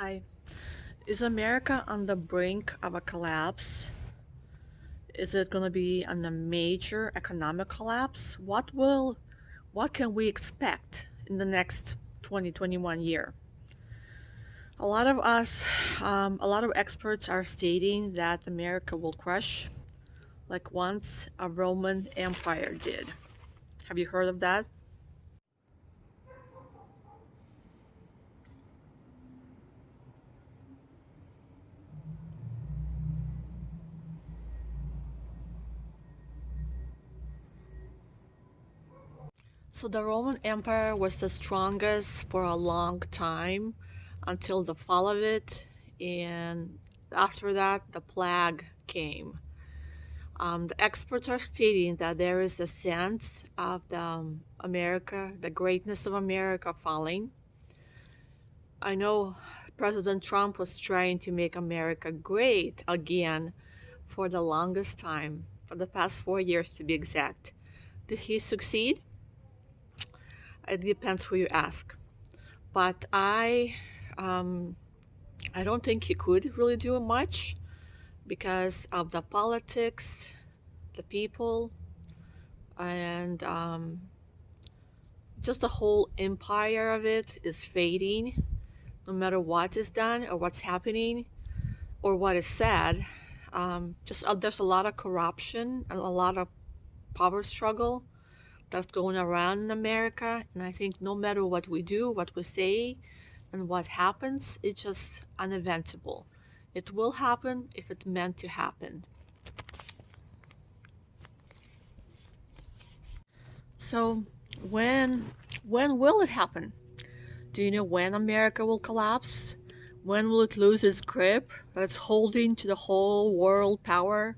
Hi. Is America on the brink of a collapse? Is it going to be on a major economic collapse? What can we expect in the next 2021 year? A lot of us, a lot of experts are stating that America will crush like once a Roman Empire did. Have you heard of that? So the Roman Empire was the strongest for a long time until the fall of it, and after that, the plague came. The experts are stating that there is a sense of the greatness of America falling. I know President Trump was trying to make America great again for the longest time, for the past 4 years to be exact. Did he succeed? It depends who you ask. But um, I don't think he could really do much because of the politics, the people, and just the whole empire of it is fading. No matter what is done or what's happening or what is said, there's a lot of corruption and a lot of power struggle that's going around in America. And I think no matter what we do, what we say, and what happens, it's just uneventable. It will happen if it's meant to happen. So when when will it happen? Do you know when America will collapse? When will it lose its grip that it's holding to the whole world power?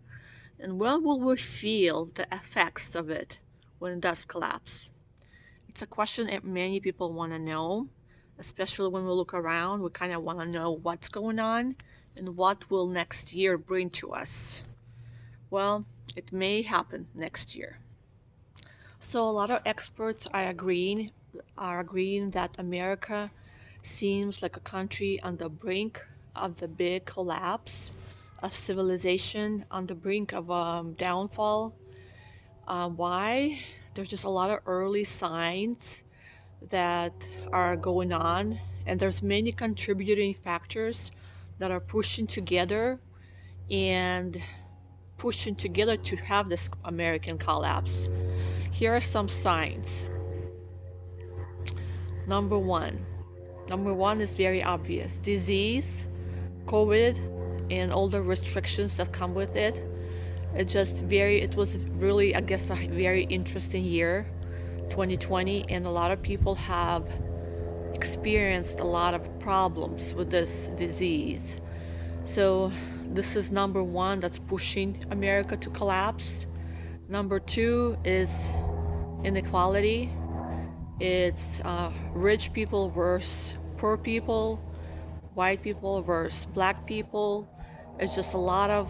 And when will we feel the effects of it when it does collapse? It's a question that many people want to know, especially when we look around. We kind of want to know what's going on and what will next year bring to us. Well, it may happen next year. So a lot of experts are agreeing that America seems like a country on the brink of the big collapse of civilization, on the brink of downfall. Why? There's just a lot of early signs that are going on, and there's many contributing factors that are and pushing together to have this American collapse. Here are some signs. Number one. Number one is very obvious. Disease, COVID, and all the restrictions that come with it. It was really, I guess, a very interesting year, 2020, and a lot of people have experienced a lot of problems with this disease. So this is number one that's pushing America to collapse. Number two is inequality. It's rich people versus poor people, white people versus black people. It's just a lot of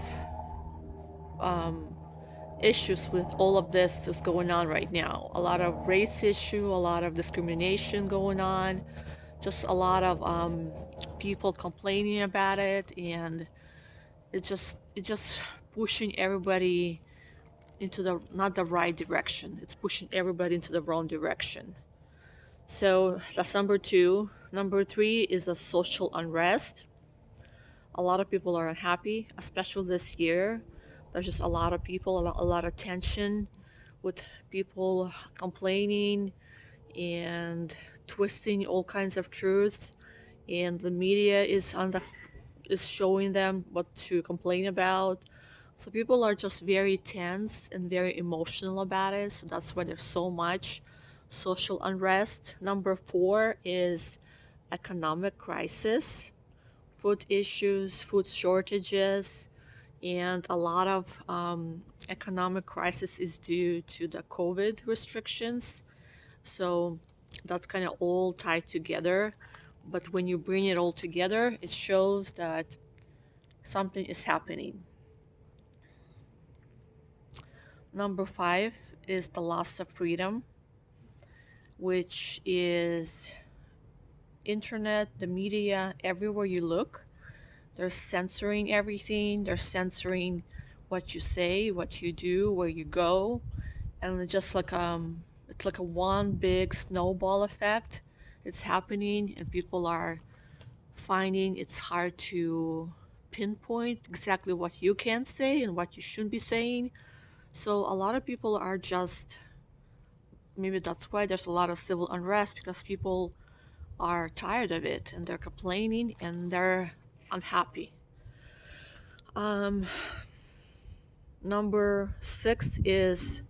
um, issues with all of this that's going on right now. A lot of race issue, a lot of discrimination going on, just a lot of people complaining about it, and it's just pushing everybody into the not the right direction. It's pushing everybody into the wrong direction. So that's number two. Number three is a social unrest. A lot of people are unhappy, especially this year. There's just a lot of people, a lot of tension with people complaining and twisting all kinds of truths. And the media is showing them what to complain about. So people are just very tense and very emotional about it. So that's why there's so much social unrest. Number four is economic crisis, food issues, food shortages, and a lot of economic crisis is due to the COVID restrictions. So that's kind of all tied together. But when you bring it all together, it shows that something is happening. Number five is the loss of freedom, which is internet, the media, everywhere you look, they're censoring everything. They're censoring what you say, what you do, where you go, and it's like a one big snowball effect. It's happening, and people are finding it's hard to pinpoint exactly what you can say and what you shouldn't be saying. So a lot of people are just, maybe that's why there's a lot of civil unrest, because people are tired of it and they're complaining and they're unhappy. Um, Number six is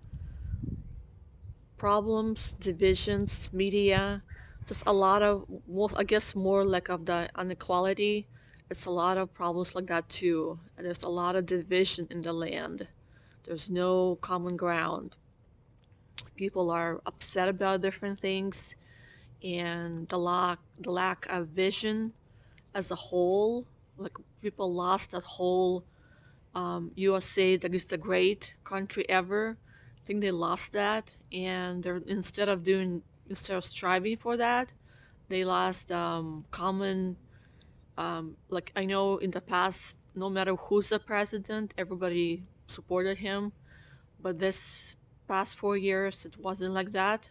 problems, divisions, media, just a lot of, most, I guess more like of the inequality. It's a lot of problems like that too. And there's a lot of division in the land. There's no common ground. People are upset about different things, and the lack of vision as a whole. Like people lost that whole USA, that is the great country ever. I think they lost that, and they're instead of striving for that, they lost common. Like I know in the past, no matter who's the president, everybody supported him, but this past 4 years, it wasn't like that.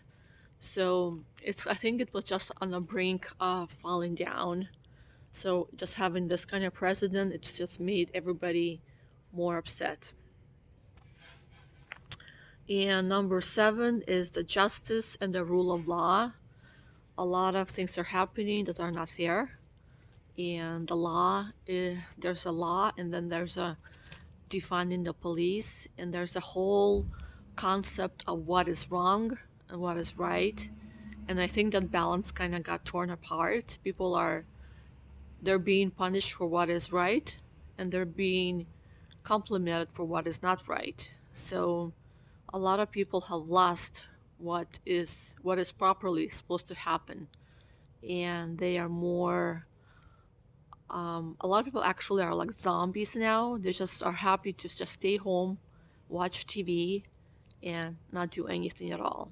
So it's I think it was just on the brink of falling down. So just having this kind of president, it's just made everybody more upset. And number seven is the justice and the rule of law. A lot of things are happening that are not fair. And there's a law, and then there's a defunding the police, and there's a whole concept of what is wrong and what is right. And I think that balance kind of got torn apart. They're being punished for what is right, and they're being complimented for what is not right. So a lot of people have lost what is properly supposed to happen, and they are more. A lot of people actually are like zombies now. They just are happy to just stay home, watch TV, and not do anything at all.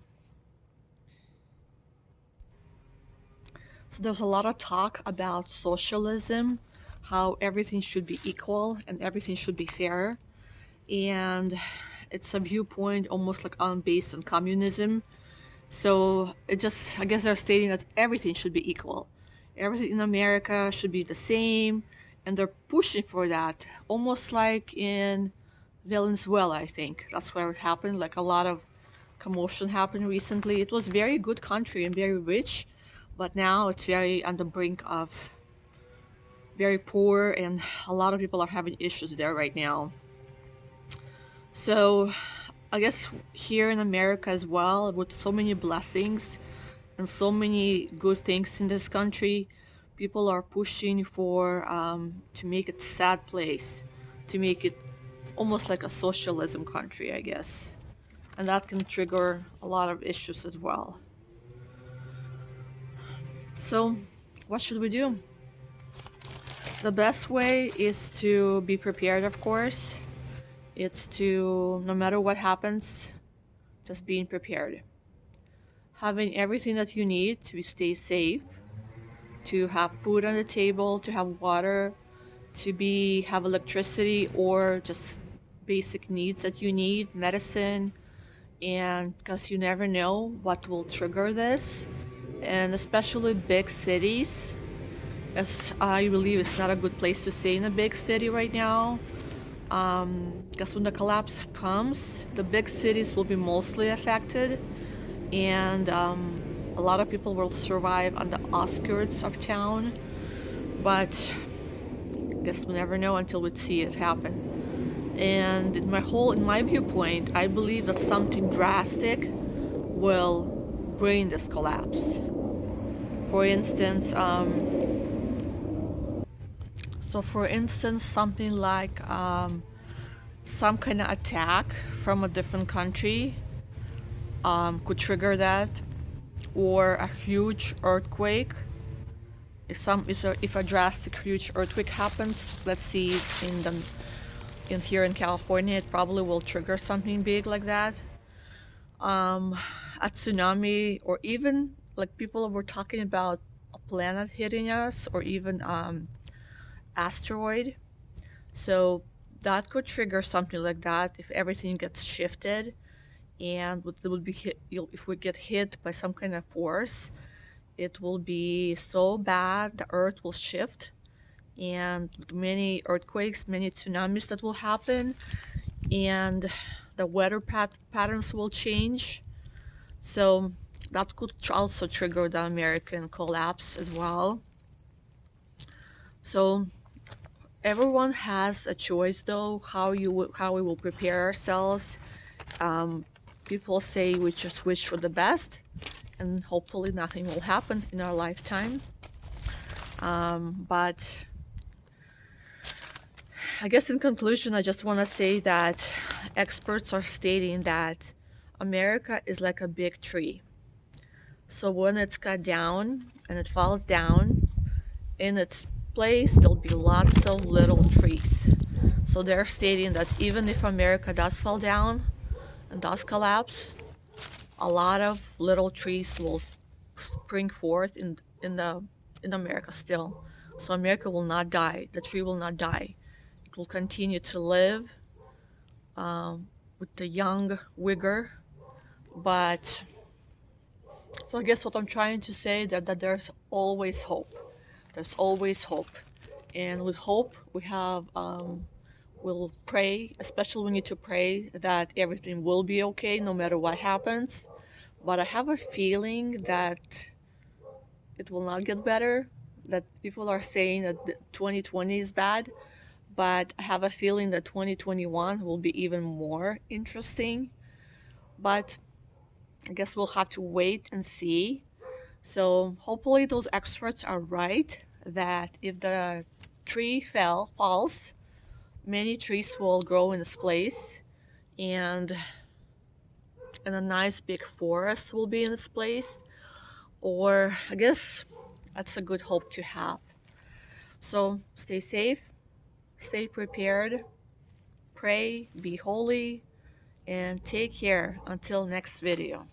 So there's a lot of talk about socialism, how everything should be equal and everything should be fair, and it's a viewpoint almost like based on communism. So it just, I guess they're stating that everything should be equal. Everything in America should be the same, and they're pushing for that, almost like in Venezuela, I think. That's where it happened. Like a lot of commotion happened recently. It was very good country and very rich, but now it's very on the brink of very poor, and a lot of people are having issues there right now. So I guess here in America as well, with so many blessings and so many good things in this country, people are pushing for to make it a sad place, to make it almost like a socialism country, I guess. And that can trigger a lot of issues as well. So, what should we do? The best way is to be prepared, of course. It's to, no matter what happens, just being prepared. Having everything that you need to stay safe, to have food on the table, to have water, have electricity, or just basic needs that you need, medicine, and because you never know what will trigger this, and especially big cities. As I believe it's not a good place to stay in a big city right now. Because when the collapse comes, the big cities will be mostly affected, and a lot of people will survive on the outskirts of town. But I guess we never know until we see it happen. And in my viewpoint, I believe that something drastic will bring this collapse. For instance, something like some kind of attack from a different country could trigger that, or a huge earthquake. If a drastic huge earthquake happens, let's see here in California, it probably will trigger something big like that. A tsunami, or even like people were talking about a planet hitting us, or even asteroid. So that could trigger something like that if everything gets shifted, and it would be hit, if we get hit by some kind of force, it will be so bad the Earth will shift, and many earthquakes, many tsunamis that will happen, and the weather patterns will change. So that could also trigger the American collapse as well. So everyone has a choice, though, how we will prepare ourselves. People say we just wish for the best, and hopefully nothing will happen in our lifetime. But I guess in conclusion, I just want to say that experts are stating that America is like a big tree. So when it's cut down and it falls down, in its place there'll be lots of little trees. So they're stating that even if America does fall down and does collapse, a lot of little trees will spring forth in America still. So America will not die. The tree will not die. It will continue to live with the young vigor. But so I guess what I'm trying to say that there's always hope. There's always hope, and with hope we have we'll pray. Especially we need to pray that everything will be okay no matter what happens. But I have a feeling that it will not get better. That people are saying that 2020 is bad, but I have a feeling that 2021 will be even more interesting. But I guess we'll have to wait and see. So hopefully those experts are right that if the tree falls, many trees will grow in its place, and a nice big forest will be in its place. Or I guess that's a good hope to have. So stay safe, stay prepared, pray, be holy, and take care until next video.